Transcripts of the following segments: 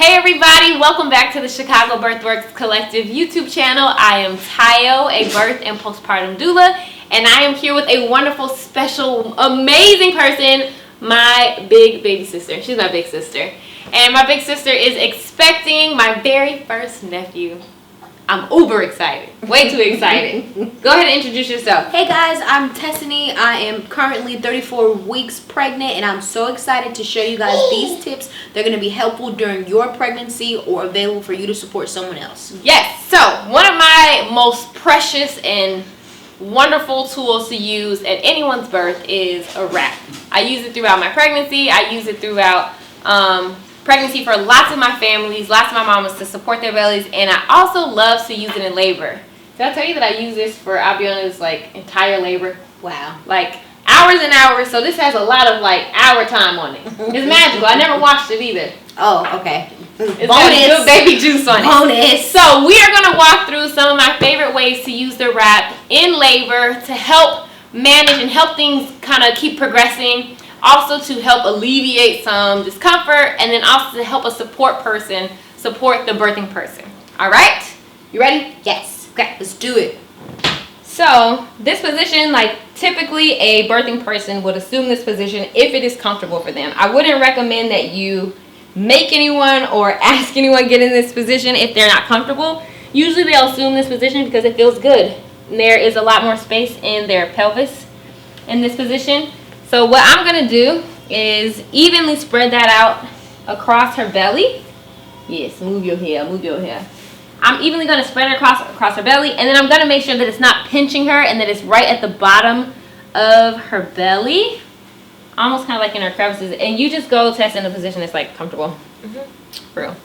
Hey everybody, welcome back to the Chicago Birthworks Collective YouTube channel. I am Tayo, a birth and postpartum doula, and I am here with a wonderful, special, amazing person, my big baby sister. She's my big sister. And my big sister is expecting my very first nephew. I'm uber excited. Way too excited. Go ahead and introduce yourself. Hey guys, I'm Tessany. I am currently 34 weeks pregnant, and I'm so excited to show you guys these tips. They're going to be helpful during your pregnancy or available for you to support someone else. Yes, so one of my most precious and wonderful tools to use at anyone's birth is a wrap. I use it throughout my pregnancy. I use it throughout pregnancy for lots of my families, lots of my mamas to support their bellies, and I also love to use it in labor. Did I tell you that I use this for, I'll be honest, like entire labor? Wow. Like hours and hours, so this has a lot of like hour time on it. It's magical. I never washed it either. Oh, okay. It's got good baby juice on it. Bonus. So we are going to walk through some of my favorite ways to use the wrap in labor to help manage and help things kind of keep progressing. Also to help alleviate some discomfort, and then also to help a support person support the birthing person. All right? You ready? Yes. Okay, let's do it. So this position, like typically a birthing person would assume this position if it is comfortable for them. I wouldn't recommend that you make anyone or ask anyone get in this position if they're not comfortable. Usually they'll assume this position because it feels good. And there is a lot more space in their pelvis in this position. So what I'm going to do is evenly spread that out across her belly. Yes, move your hair, move your hair. I'm evenly going to spread it across her belly, and then I'm going to make sure that it's not pinching her and that it's right at the bottom of her belly. Almost kind of like in her crevices. And you just go test in a position that's like comfortable. For real.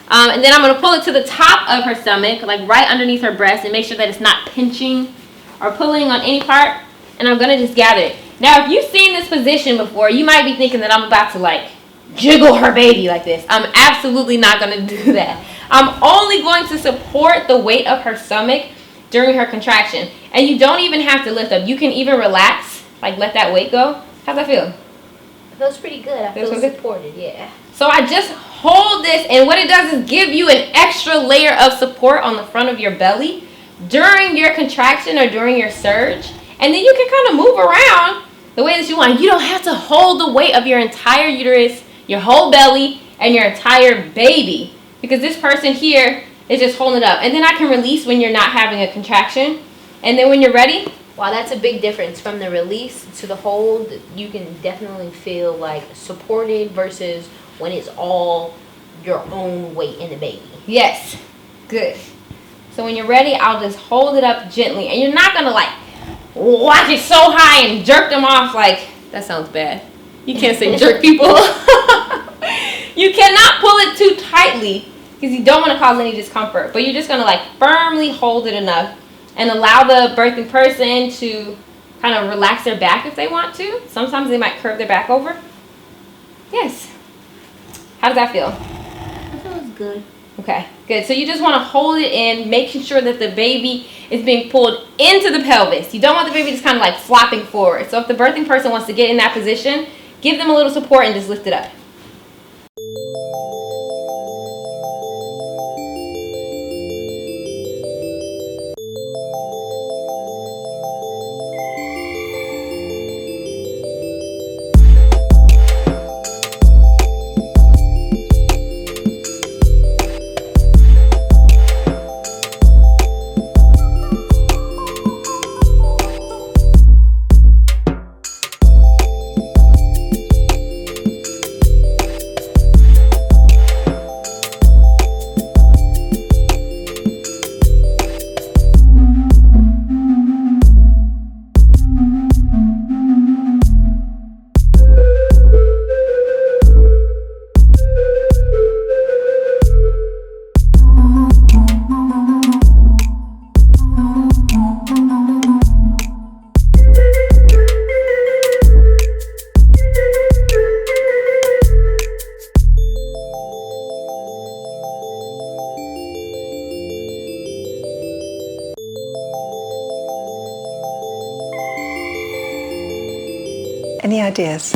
And then I'm going to pull it to the top of her stomach, like right underneath her breast, and make sure that it's not pinching or pulling on any part. And I'm going to just gather it. Now, if you've seen this position before, you might be thinking that I'm about to like jiggle her baby like this. I'm absolutely not going to do that. I'm only going to support the weight of her stomach during her contraction. And you don't even have to lift up. You can even relax, like let that weight go. How's that feel? It feels pretty good. I feel supported, yeah. So I just hold this, and what it does is give you an extra layer of support on the front of your belly during your contraction or during your surge. And then you can kind of move around the way that you want. You don't have to hold the weight of your entire uterus, your whole belly, and your entire baby, because this person here is just holding it up. And then I can release when you're not having a contraction. And then when you're ready. Wow, that's a big difference from the release to the hold. You can definitely feel like supported versus when it's all your own weight in the baby. Yes. Good. So when you're ready, I'll just hold it up gently. And you're not going to like whack it so high and jerk them off like, that sounds bad. You can't say jerk people. You cannot pull it too tightly because you don't want to cause any discomfort. But you're just going to like firmly hold it enough and allow the birthing person to kind of relax their back if they want to. Sometimes they might curve their back over. Yes. How does that feel? It feels good. Okay, good. So you just want to hold it in, making sure that the baby is being pulled into the pelvis. You don't want the baby just kind of like flopping forward. So if the birthing person wants to get in that position, give them a little support and just lift it up. Any ideas?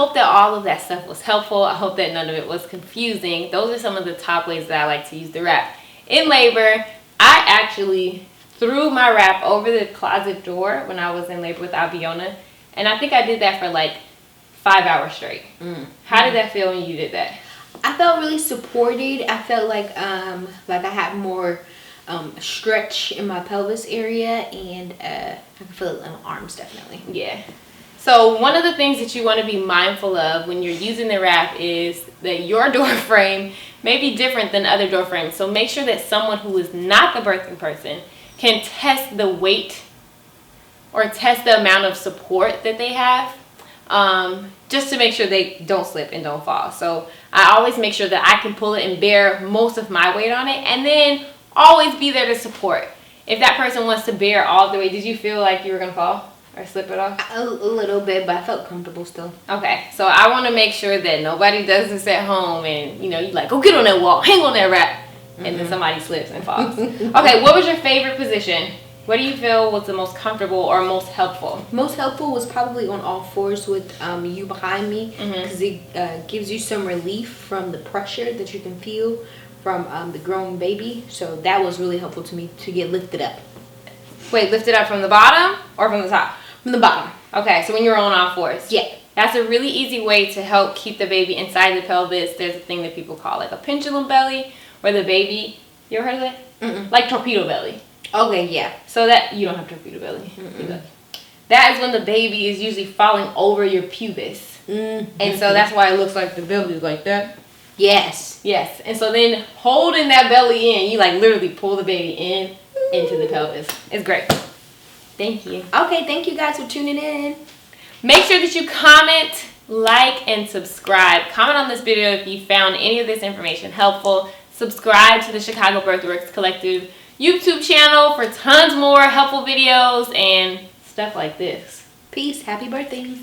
hope that all of that stuff was helpful. I hope that none of it was confusing. Those are some of the top ways that I like to use the wrap. In labor, I actually threw my wrap over the closet door when I was in labor with Albiona. And I think I did that for like 5 hours straight. How did that feel when you did that? I felt really supported. I felt like I had more stretch in my pelvis area, and I can feel it in my arms definitely. Yeah. So one of the things that you want to be mindful of when you're using the wrap is that your door frame may be different than other door frames. So make sure that someone who is not the birthing person can test the weight or test the amount of support that they have, just to make sure they don't slip and don't fall. So I always make sure that I can pull it and bear most of my weight on it, and then always be there to support. If that person wants to bear all the weight, did you feel like you were going to fall or slip it off? A little bit, but I felt comfortable still. Okay, so I want to make sure that nobody does this at home and, you like, go get on that wall, hang on that wrap, and then somebody slips and falls. Okay, what was your favorite position? What do you feel was the most comfortable or most helpful? Most helpful was probably on all fours with you behind me, because it gives you some relief from the pressure that you can feel from the growing baby. So that was really helpful to me to get lifted up. Wait, lifted up from the bottom or from the top? From the bottom. Okay, so when you're on all fours. Yeah. That's a really easy way to help keep the baby inside the pelvis. There's a thing that people call like a pendulum belly, where the baby, you ever heard of that? Like torpedo belly. Okay, yeah. So that, you don't have torpedo belly. That is when the baby is usually falling over your pubis. And so that's why it looks like the belly is like that. Yes. Yes. And so then holding that belly in, you like literally pull the baby in into the pelvis. It's great. Thank you. Okay, thank you guys for tuning in. Make sure that you comment, like, and subscribe. Comment on this video if you found any of this information helpful. Subscribe to the Chicago Birthworks Collective YouTube channel for tons more helpful videos and stuff like this. Peace. Happy birthdays.